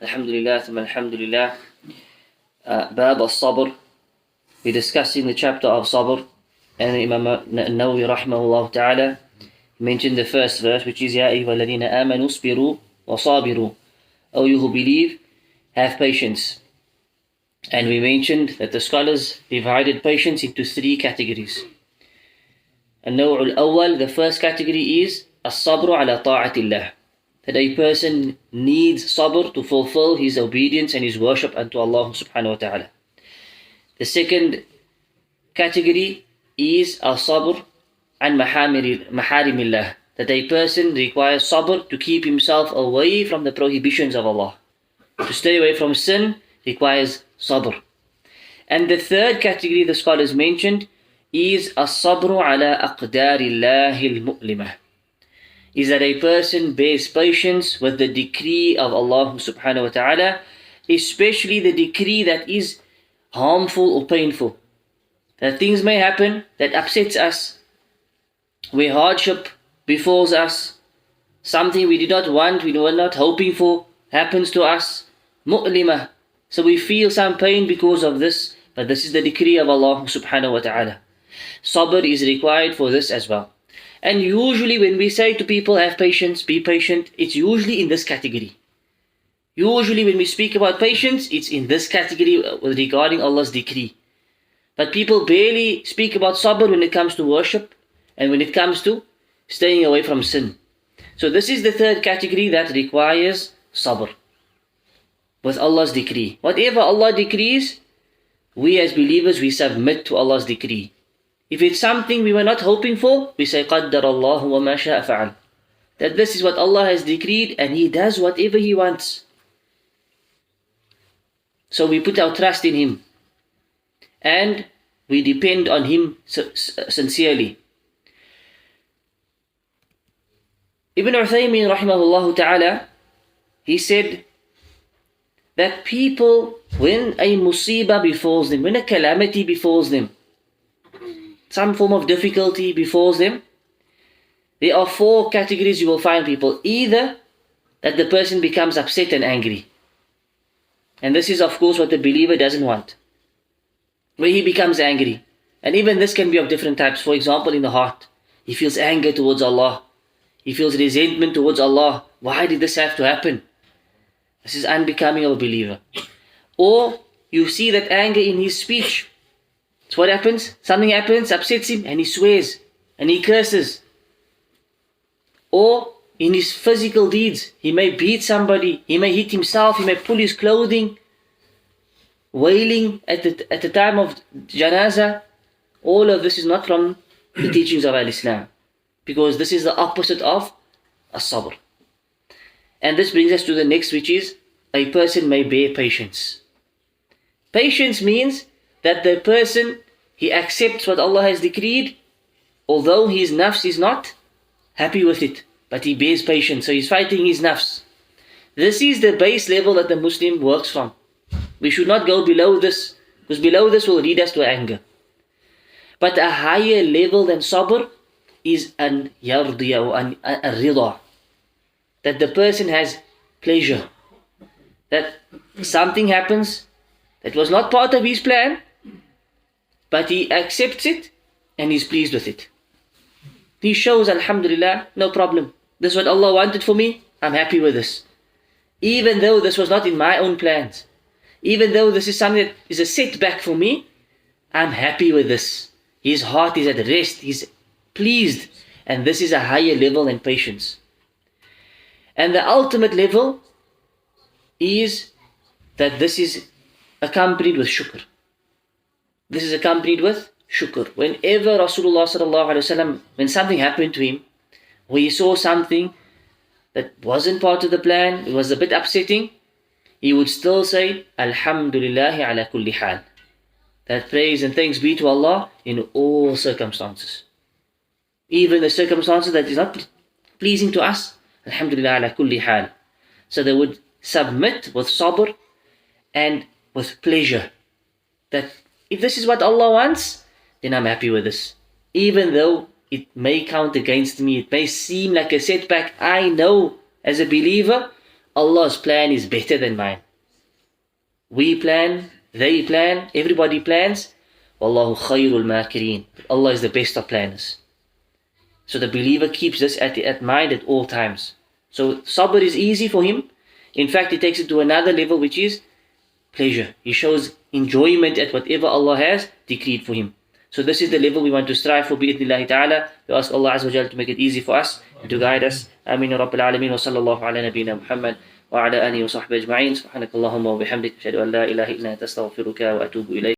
Alhamdulillah, thumma alhamdulillah. Bab al-Sabr. We're discussing the chapter of Sabr. And Imam Nawawi rahmahullah ta'ala mentioned the first verse, which is Ya ayyuha alladhina amanu sabiru wa sabiru. O you who believe, have patience. And we mentioned that the scholars divided patience into three categories. النوع الأول, the first category is الصبر على طاعة الله. That a person needs sabr to fulfill his obedience and his worship unto Allah subhanahu wa ta'ala. The second category is al-sabr an maharimillah. That a person requires sabr to keep himself away from the prohibitions of Allah. To stay away from sin requires sabr. And the third category the scholars mentioned is as-sabru ala aqdarillahi al-mu'limah. Is that a person bears patience with the decree of Allah subhanahu wa ta'ala, especially the decree that is harmful or painful. That things may happen that upsets us, where hardship befalls us, something we did not want, we were not hoping for, happens to us, mu'limah. So we feel some pain because of this, but this is the decree of Allah subhanahu wa ta'ala. Sabr is required for this as well. And usually when we say to people, have patience, be patient, it's usually in this category. Usually when we speak about patience, it's in this category regarding Allah's decree. But people barely speak about sabr when it comes to worship and when it comes to staying away from sin. So this is the third category that requires sabr with Allah's decree. Whatever Allah decrees, we as believers, we submit to Allah's decree. If it's something we were not hoping for, we say قَدَّرَ اللَّهُ وَمَا شَاءَ فَعَلْ. That this is what Allah has decreed and He does whatever He wants. So we put our trust in Him and we depend on Him sincerely. Ibn Uthaymin rahimahullah ta'ala, he said that people, when a musibah befalls them, when a calamity befalls them, some form of difficulty befalls them, there are four categories you will find people. Either that the person becomes upset and angry. And this is of course what the believer doesn't want. Where he becomes angry. And even this can be of different types. For example, in the heart, he feels anger towards Allah. He feels resentment towards Allah. Why did this have to happen? This is unbecoming of a believer. Or you see that anger in his speech. So what happens? Something happens, upsets him, and he swears, and he curses. Or in his physical deeds, he may beat somebody, he may hit himself, he may pull his clothing, wailing at the time of janazah. All of this is not from the teachings of Islam, because this is the opposite of as-sabr. And this brings us to the next, which is a person may bear patience. Patience means that the person, he accepts what Allah has decreed, although his nafs is not happy with it, but he bears patience. So he's fighting his nafs. This is the base level that the Muslim works from. We should not go below this, because below this will lead us to anger. But a higher level than sabr is an yardiya or an rida. That the person has pleasure. That something happens that was not part of his plan, but he accepts it and he's pleased with it. He shows, Alhamdulillah, no problem. This is what Allah wanted for me, I'm happy with this. Even though this was not in my own plans. Even though this is something that is a setback for me, I'm happy with this. His heart is at rest, he's pleased. And this is a higher level than patience. And the ultimate level is that this is accompanied with shukr. This is accompanied with shukr. Whenever Rasulullah sallallahu alaihi wasallam, when something happened to him, where he saw something that wasn't part of the plan, it was a bit upsetting, he would still say, Alhamdulillahi ala kulli hal. That praise and thanks be to Allah in all circumstances. Even the circumstances that is not pleasing to us, Alhamdulillah ala kulli hal. So they would submit with sabr and with pleasure. That if this is what Allah wants, then I'm happy with this. Even though it may count against me, it may seem like a setback, I know as a believer, Allah's plan is better than mine. We plan, they plan, everybody plans. Wallahu khayrul makirin. Allah is the best of planners. So the believer keeps this at mind at all times. So sabr is easy for him. In fact, he takes it to another level, which is pleasure. He shows enjoyment at whatever Allah has decreed for him. So this is the level we want to strive for, bi'idhnillahi ta'ala. We ask Allah Azza wa Jalla to make it easy for us and to guide us. Ameen ya Rabbil Alameen wa sallallahu ala nabiyyina Muhammad wa ala alihi wa sahbihi ajma'in. Subhanakallahumma wa bihamdik. Ashhadu an la ilaha illa anta astaghfiruka wa atubu ilayk.